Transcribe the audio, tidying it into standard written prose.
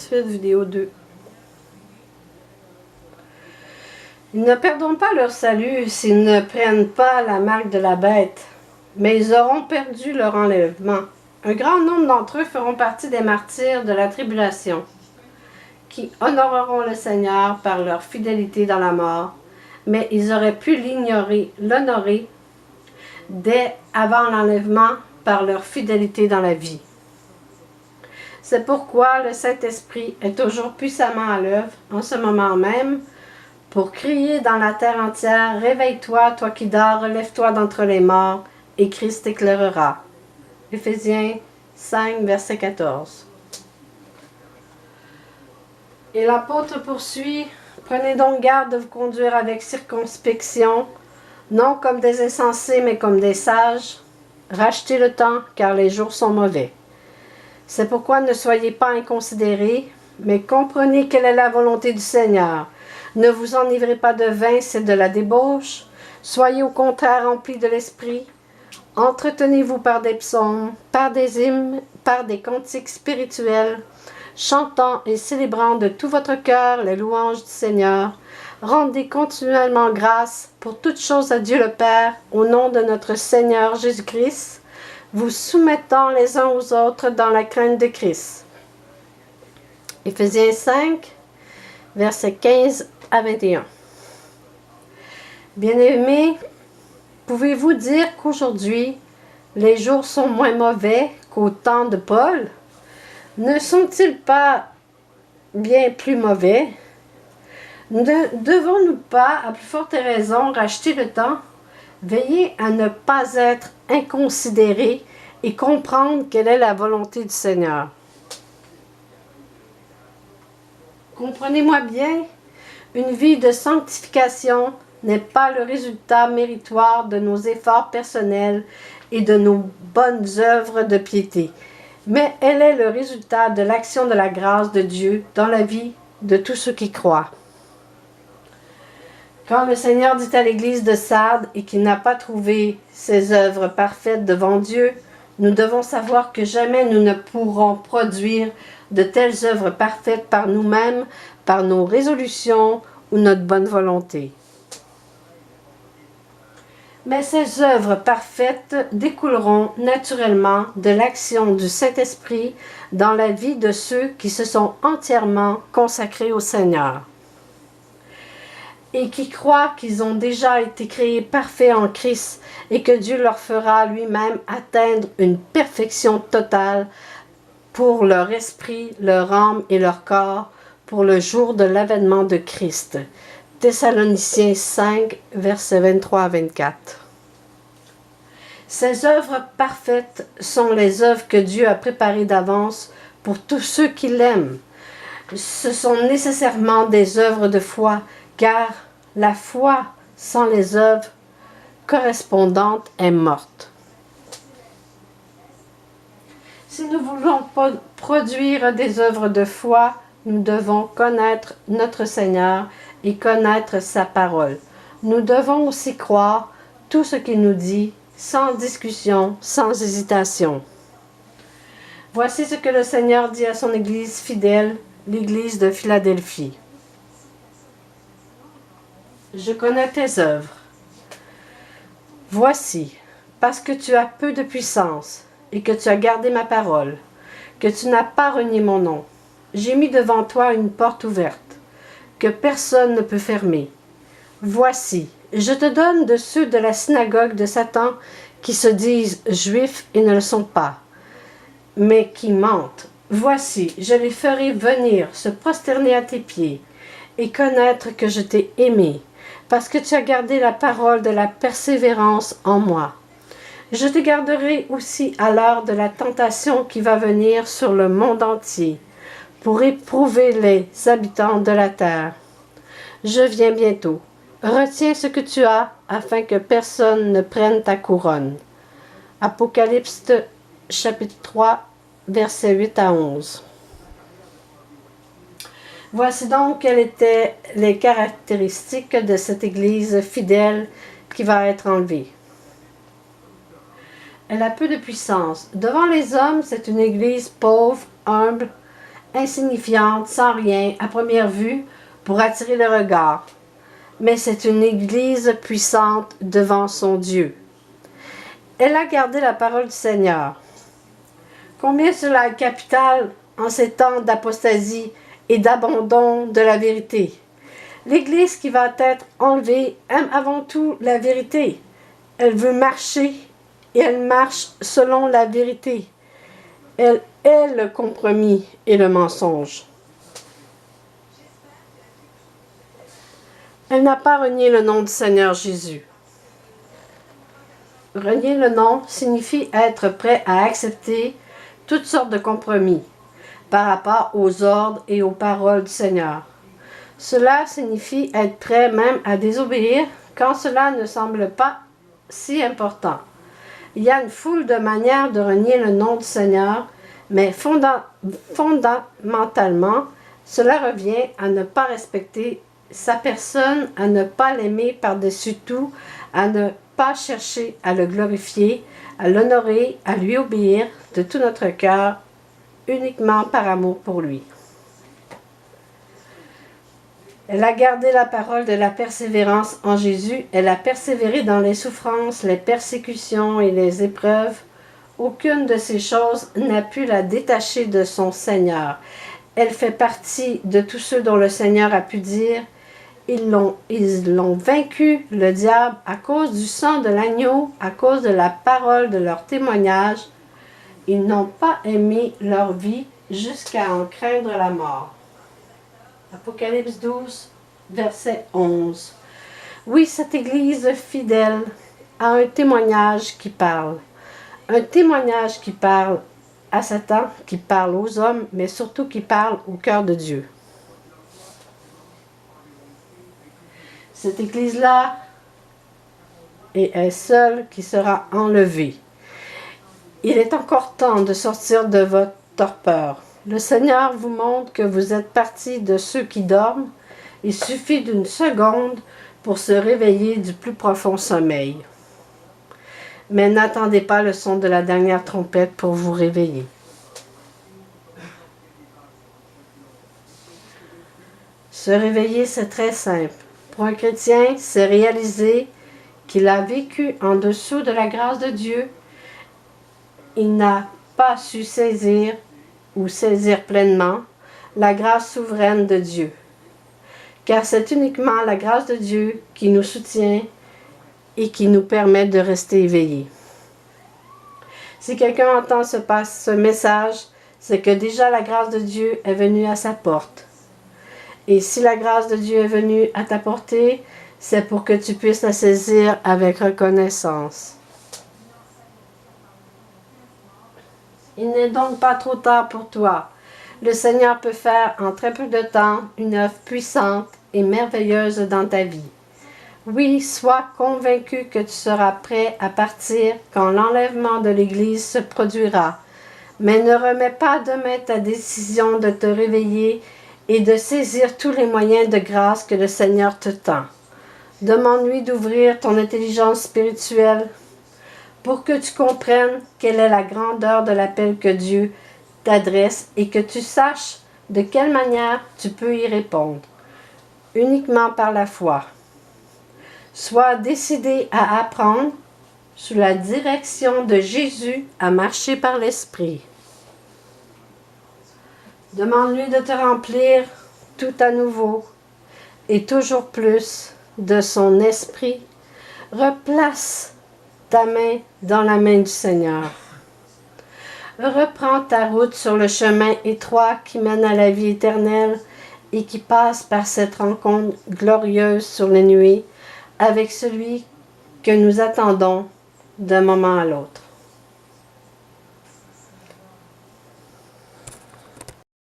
Suite vidéo 2. Ils ne perdront pas leur salut s'ils ne prennent pas la marque de la bête, mais ils auront perdu leur enlèvement. Un grand nombre d'entre eux feront partie des martyrs de la tribulation, qui honoreront le Seigneur par leur fidélité dans la mort, mais ils auraient pu l'honorer dès avant l'enlèvement par leur fidélité dans la vie. C'est pourquoi le Saint-Esprit est toujours puissamment à l'œuvre, en ce moment même, pour crier dans la terre entière, « Réveille-toi, toi qui dors, relève-toi d'entre les morts, et Christ t'éclairera. » Éphésiens 5, verset 14. Et l'apôtre poursuit, « Prenez donc garde de vous conduire avec circonspection, non comme des insensés, mais comme des sages. Rachetez le temps, car les jours sont mauvais. C'est pourquoi ne soyez pas inconsidérés, mais comprenez quelle est la volonté du Seigneur. Ne vous enivrez pas de vin, c'est de la débauche. Soyez au contraire remplis de l'esprit. Entretenez-vous par des psaumes, par des hymnes, par des cantiques spirituels, chantant et célébrant de tout votre cœur les louanges du Seigneur. Rendez continuellement grâce pour toutes choses à Dieu le Père, au nom de notre Seigneur Jésus-Christ, vous soumettant les uns aux autres dans la crainte de Christ. » Éphésiens 5, versets 15 à 21. Bien-aimés, pouvez-vous dire qu'aujourd'hui, les jours sont moins mauvais qu'au temps de Paul? Ne sont-ils pas bien plus mauvais? Ne devons-nous pas, à plus forte raison, racheter le temps? Veillez à ne pas être inconsidérés et comprendre quelle est la volonté du Seigneur. Comprenez-moi bien, une vie de sanctification n'est pas le résultat méritoire de nos efforts personnels et de nos bonnes œuvres de piété, mais elle est le résultat de l'action de la grâce de Dieu dans la vie de tous ceux qui croient. Quand le Seigneur dit à l'église de Sardes et qu'il n'a pas trouvé ses œuvres parfaites devant Dieu, nous devons savoir que jamais nous ne pourrons produire de telles œuvres parfaites par nous-mêmes, par nos résolutions ou notre bonne volonté. Mais ces œuvres parfaites découleront naturellement de l'action du Saint-Esprit dans la vie de ceux qui se sont entièrement consacrés au Seigneur et qui croient qu'ils ont déjà été créés parfaits en Christ et que Dieu leur fera lui-même atteindre une perfection totale pour leur esprit, leur âme et leur corps pour le jour de l'avènement de Christ. Thessaloniciens 5, versets 23 à 24. Ces œuvres parfaites sont les œuvres que Dieu a préparées d'avance pour tous ceux qui l'aiment. Ce sont nécessairement des œuvres de foi, car la foi sans les œuvres correspondantes est morte. Si nous voulons produire des œuvres de foi, nous devons connaître notre Seigneur et connaître sa parole. Nous devons aussi croire tout ce qu'il nous dit, sans discussion, sans hésitation. Voici ce que le Seigneur dit à son Église fidèle, l'Église de Philadelphie. Je connais tes œuvres. Voici, parce que tu as peu de puissance et que tu as gardé ma parole, que tu n'as pas renié mon nom, j'ai mis devant toi une porte ouverte, que personne ne peut fermer. Voici, je te donne de ceux de la synagogue de Satan qui se disent juifs et ne le sont pas, mais qui mentent. Voici, je les ferai venir se prosterner à tes pieds et connaître que je t'ai aimé, parce que tu as gardé la parole de la persévérance en moi. Je te garderai aussi à l'heure de la tentation qui va venir sur le monde entier, pour éprouver les habitants de la terre. Je viens bientôt. Retiens ce que tu as, afin que personne ne prenne ta couronne. Apocalypse chapitre 3, versets 8 à 11. Voici donc quelles étaient les caractéristiques de cette Église fidèle qui va être enlevée. Elle a peu de puissance. Devant les hommes, c'est une Église pauvre, humble, insignifiante, sans rien, à première vue, pour attirer le regard. Mais c'est une Église puissante devant son Dieu. Elle a gardé la parole du Seigneur. Combien cela est capital en ces temps d'apostasie et d'abandon de la vérité. L'Église qui va être enlevée aime avant tout la vérité. Elle veut marcher et elle marche selon la vérité. Elle est le compromis et le mensonge. Elle n'a pas renié le nom du Seigneur Jésus. Renier le nom signifie être prêt à accepter toutes sortes de compromis par rapport aux ordres et aux paroles du Seigneur. Cela signifie être prêt même à désobéir quand cela ne semble pas si important. Il y a une foule de manières de renier le nom du Seigneur, mais fondamentalement, cela revient à ne pas respecter sa personne, à ne pas l'aimer par-dessus tout, à ne pas chercher à le glorifier, à l'honorer, à lui obéir de tout notre cœur, uniquement par amour pour lui. Elle a gardé la parole de la persévérance en Jésus. Elle a persévéré dans les souffrances, les persécutions et les épreuves. Aucune de ces choses n'a pu la détacher de son Seigneur. Elle fait partie de tous ceux dont le Seigneur a pu dire « Ils l'ont vaincu, le diable, à cause du sang de l'agneau, à cause de la parole de leur témoignage. Ils n'ont pas aimé leur vie jusqu'à en craindre la mort. » Apocalypse 12, verset 11. Oui, cette Église fidèle a un témoignage qui parle. Un témoignage qui parle à Satan, qui parle aux hommes, mais surtout qui parle au cœur de Dieu. Cette Église-là est seule qui sera enlevée. Il est encore temps de sortir de votre torpeur. Le Seigneur vous montre que vous êtes partie de ceux qui dorment. Il suffit d'une seconde pour se réveiller du plus profond sommeil. Mais n'attendez pas le son de la dernière trompette pour vous réveiller. Se réveiller, c'est très simple. Pour un chrétien, c'est réaliser qu'il a vécu en dessous de la grâce de Dieu. Il n'a pas su saisir ou saisir pleinement la grâce souveraine de Dieu. Car c'est uniquement la grâce de Dieu qui nous soutient et qui nous permet de rester éveillés. Si quelqu'un entend ce message, c'est que déjà la grâce de Dieu est venue à sa porte. Et si la grâce de Dieu est venue à ta portée, c'est pour que tu puisses la saisir avec reconnaissance. Il n'est donc pas trop tard pour toi. Le Seigneur peut faire en très peu de temps une œuvre puissante et merveilleuse dans ta vie. Oui, sois convaincu que tu seras prêt à partir quand l'enlèvement de l'Église se produira. Mais ne remets pas demain ta décision de te réveiller et de saisir tous les moyens de grâce que le Seigneur te tend. Demande-lui d'ouvrir ton intelligence spirituelle pour que tu comprennes quelle est la grandeur de l'appel que Dieu t'adresse et que tu saches de quelle manière tu peux y répondre. Uniquement par la foi. Sois décidé à apprendre, sous la direction de Jésus, à marcher par l'Esprit. Demande-lui de te remplir tout à nouveau et toujours plus de son esprit. Replace ta main dans la main du Seigneur. Reprends ta route sur le chemin étroit qui mène à la vie éternelle et qui passe par cette rencontre glorieuse sur les nuées avec celui que nous attendons d'un moment à l'autre.